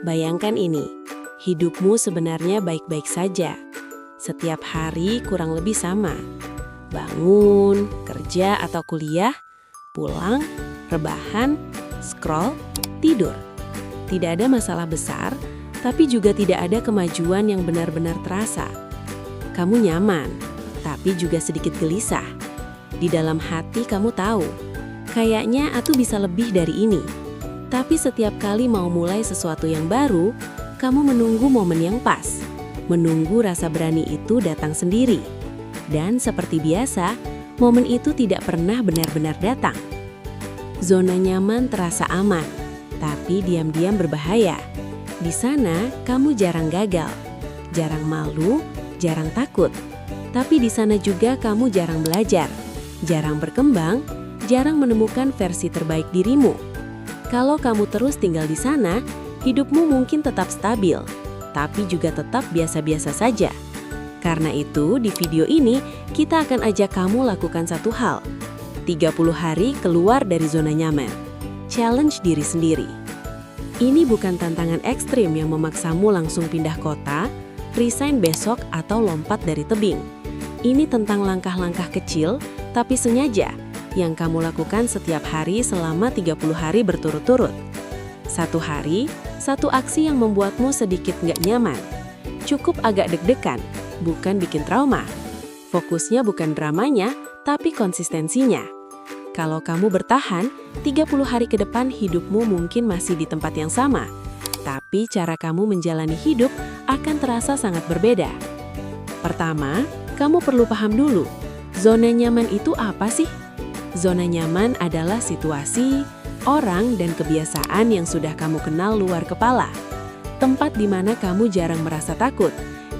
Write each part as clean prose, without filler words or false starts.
Bayangkan ini, hidupmu sebenarnya baik-baik saja. Setiap hari kurang lebih sama. Bangun, kerja atau kuliah, pulang, rebahan, scroll, tidur. Tidak ada masalah besar, tapi juga tidak ada kemajuan yang benar-benar terasa. Kamu nyaman, tapi juga sedikit gelisah. Di dalam hati kamu tahu, kayaknya aku bisa lebih dari ini. Tapi setiap kali mau mulai sesuatu yang baru, kamu menunggu momen yang pas. Menunggu rasa berani itu datang sendiri. Dan seperti biasa, momen itu tidak pernah benar-benar datang. Zona nyaman terasa aman, tapi diam-diam berbahaya. Di sana, kamu jarang gagal, jarang malu, jarang takut. Tapi di sana juga kamu jarang belajar, jarang berkembang, jarang menemukan versi terbaik dirimu. Kalau kamu terus tinggal di sana, hidupmu mungkin tetap stabil, tapi juga tetap biasa-biasa saja. Karena itu, di video ini, kita akan ajak kamu lakukan satu hal. 30 hari keluar dari zona nyaman. Challenge diri sendiri. Ini bukan tantangan ekstrim yang memaksamu langsung pindah kota, resign besok, atau lompat dari tebing. Ini tentang langkah-langkah kecil, tapi sengaja, yang kamu lakukan setiap hari selama 30 hari berturut-turut. Satu hari, satu aksi yang membuatmu sedikit nggak nyaman. Cukup agak deg-degan, bukan bikin trauma. Fokusnya bukan dramanya, tapi konsistensinya. Kalau kamu bertahan, 30 hari ke depan hidupmu mungkin masih di tempat yang sama. Tapi cara kamu menjalani hidup akan terasa sangat berbeda. Pertama, kamu perlu paham dulu, zona nyaman itu apa sih? Zona nyaman adalah situasi, orang, dan kebiasaan yang sudah kamu kenal luar kepala. Tempat di mana kamu jarang merasa takut,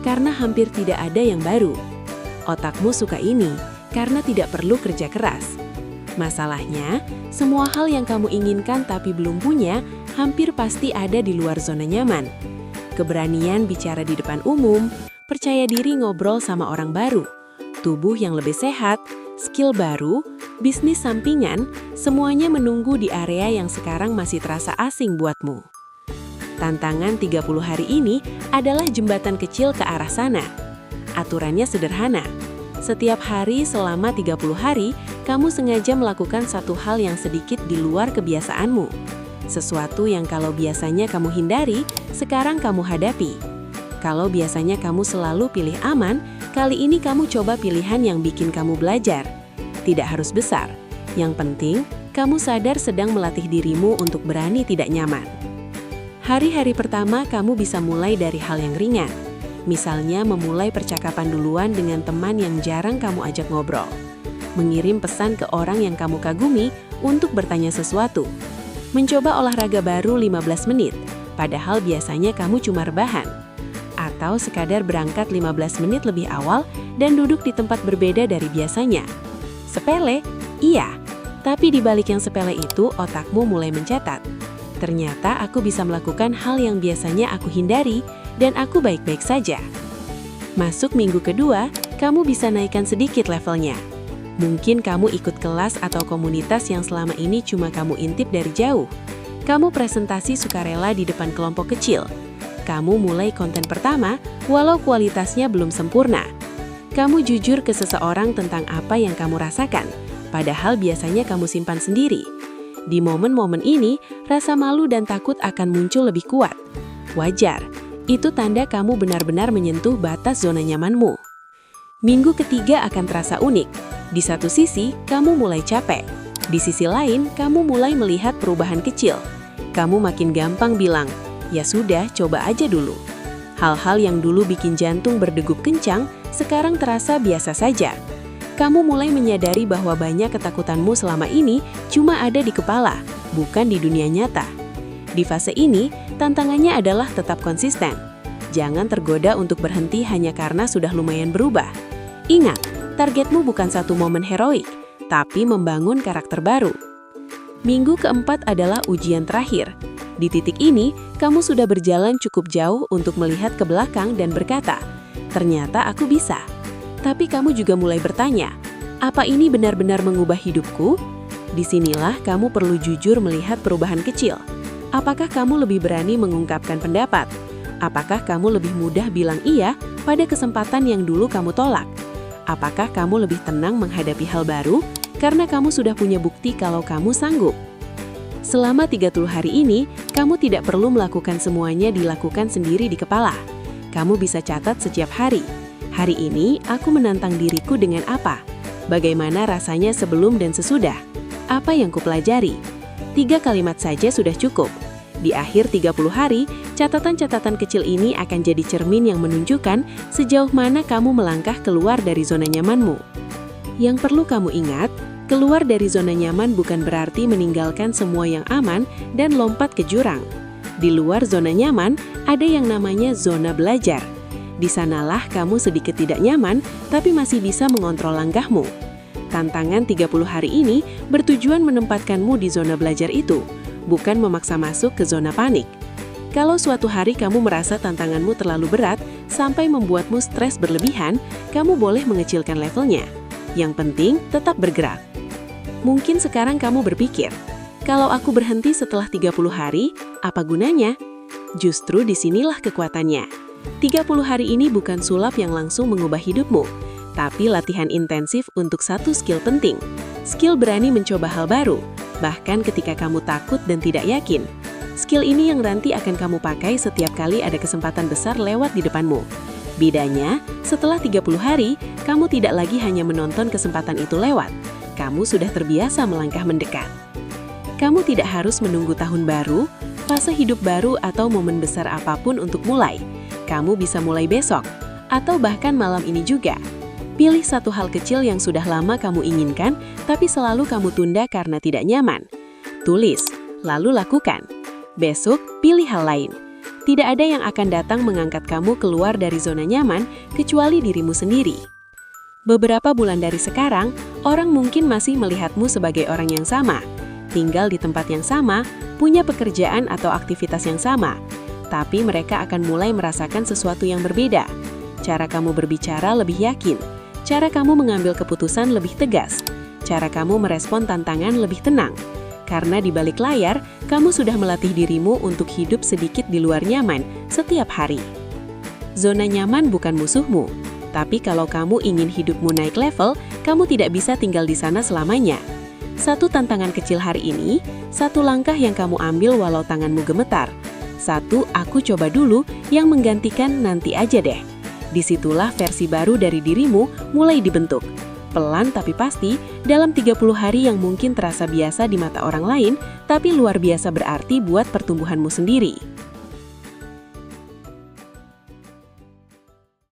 karena hampir tidak ada yang baru. Otakmu suka ini, karena tidak perlu kerja keras. Masalahnya, semua hal yang kamu inginkan tapi belum punya, hampir pasti ada di luar zona nyaman. Keberanian bicara di depan umum, percaya diri ngobrol sama orang baru, tubuh yang lebih sehat, skill baru, bisnis sampingan, semuanya menunggu di area yang sekarang masih terasa asing buatmu. Tantangan 30 hari ini adalah jembatan kecil ke arah sana. Aturannya sederhana. Setiap hari selama 30 hari, kamu sengaja melakukan satu hal yang sedikit di luar kebiasaanmu. Sesuatu yang kalau biasanya kamu hindari, sekarang kamu hadapi. Kalau biasanya kamu selalu pilih aman, kali ini kamu coba pilihan yang bikin kamu belajar. Tidak harus besar. Yang penting, kamu sadar sedang melatih dirimu untuk berani tidak nyaman. Hari-hari pertama kamu bisa mulai dari hal yang ringan. Misalnya memulai percakapan duluan dengan teman yang jarang kamu ajak ngobrol. Mengirim pesan ke orang yang kamu kagumi untuk bertanya sesuatu. Mencoba olahraga baru 15 menit, padahal biasanya kamu cuma rebahan. Atau sekadar berangkat 15 menit lebih awal dan duduk di tempat berbeda dari biasanya. Sepele? Iya. Tapi di balik yang sepele itu, otakmu mulai mencatat. Ternyata aku bisa melakukan hal yang biasanya aku hindari, dan aku baik-baik saja. Masuk minggu kedua, kamu bisa naikkan sedikit levelnya. Mungkin kamu ikut kelas atau komunitas yang selama ini cuma kamu intip dari jauh. Kamu presentasi sukarela di depan kelompok kecil. Kamu mulai konten pertama, walau kualitasnya belum sempurna. Kamu jujur ke seseorang tentang apa yang kamu rasakan, padahal biasanya kamu simpan sendiri. Di momen-momen ini, rasa malu dan takut akan muncul lebih kuat. Wajar, itu tanda kamu benar-benar menyentuh batas zona nyamanmu. Minggu ketiga akan terasa unik. Di satu sisi, kamu mulai capek. Di sisi lain, kamu mulai melihat perubahan kecil. Kamu makin gampang bilang, ya sudah, coba aja dulu. Hal-hal yang dulu bikin jantung berdegup kencang, sekarang terasa biasa saja. Kamu mulai menyadari bahwa banyak ketakutanmu selama ini cuma ada di kepala, bukan di dunia nyata. Di fase ini, tantangannya adalah tetap konsisten. Jangan tergoda untuk berhenti hanya karena sudah lumayan berubah. Ingat, targetmu bukan satu momen heroik, tapi membangun karakter baru. Minggu keempat adalah ujian terakhir. Di titik ini, kamu sudah berjalan cukup jauh untuk melihat ke belakang dan berkata, ternyata aku bisa. Tapi kamu juga mulai bertanya, apa ini benar-benar mengubah hidupku? Disinilah kamu perlu jujur melihat perubahan kecil. Apakah kamu lebih berani mengungkapkan pendapat? Apakah kamu lebih mudah bilang iya pada kesempatan yang dulu kamu tolak? Apakah kamu lebih tenang menghadapi hal baru karena kamu sudah punya bukti kalau kamu sanggup? Selama 30 hari ini, kamu tidak perlu melakukan semuanya dilakukan sendiri di kepala. Kamu bisa catat setiap hari. Hari ini, aku menantang diriku dengan apa? Bagaimana rasanya sebelum dan sesudah? Apa yang kupelajari? 3 kalimat saja sudah cukup. Di akhir 30 hari, catatan-catatan kecil ini akan jadi cermin yang menunjukkan sejauh mana kamu melangkah keluar dari zona nyamanmu. Yang perlu kamu ingat, keluar dari zona nyaman bukan berarti meninggalkan semua yang aman dan lompat ke jurang. Di luar zona nyaman, ada yang namanya zona belajar. Di sanalah kamu sedikit tidak nyaman, tapi masih bisa mengontrol langkahmu. Tantangan 30 hari ini bertujuan menempatkanmu di zona belajar itu, bukan memaksa masuk ke zona panik. Kalau suatu hari kamu merasa tantanganmu terlalu berat sampai membuatmu stres berlebihan, kamu boleh mengecilkan levelnya. Yang penting, tetap bergerak. Mungkin sekarang kamu berpikir, kalau aku berhenti setelah 30 hari, apa gunanya? Justru disinilah kekuatannya. 30 hari ini bukan sulap yang langsung mengubah hidupmu, tapi latihan intensif untuk satu skill penting. Skill berani mencoba hal baru, bahkan ketika kamu takut dan tidak yakin. Skill ini yang nanti akan kamu pakai setiap kali ada kesempatan besar lewat di depanmu. Bedanya, setelah 30 hari, kamu tidak lagi hanya menonton kesempatan itu lewat. Kamu sudah terbiasa melangkah mendekat. Kamu tidak harus menunggu tahun baru, fase hidup baru atau momen besar apapun untuk mulai. Kamu bisa mulai besok, atau bahkan malam ini juga. Pilih satu hal kecil yang sudah lama kamu inginkan, tapi selalu kamu tunda karena tidak nyaman. Tulis, lalu lakukan. Besok, pilih hal lain. Tidak ada yang akan datang mengangkat kamu keluar dari zona nyaman, kecuali dirimu sendiri. Beberapa bulan dari sekarang, orang mungkin masih melihatmu sebagai orang yang sama, tinggal di tempat yang sama, punya pekerjaan atau aktivitas yang sama. Tapi mereka akan mulai merasakan sesuatu yang berbeda. Cara kamu berbicara lebih yakin, cara kamu mengambil keputusan lebih tegas, cara kamu merespon tantangan lebih tenang. Karena di balik layar, kamu sudah melatih dirimu untuk hidup sedikit di luar nyaman setiap hari. Zona nyaman bukan musuhmu. Tapi kalau kamu ingin hidupmu naik level, kamu tidak bisa tinggal di sana selamanya. Satu tantangan kecil hari ini, satu langkah yang kamu ambil walau tanganmu gemetar. Satu aku coba dulu yang menggantikan nanti aja deh. Disitulah versi baru dari dirimu mulai dibentuk. Pelan tapi pasti, dalam 30 hari yang mungkin terasa biasa di mata orang lain, tapi luar biasa berarti buat pertumbuhanmu sendiri.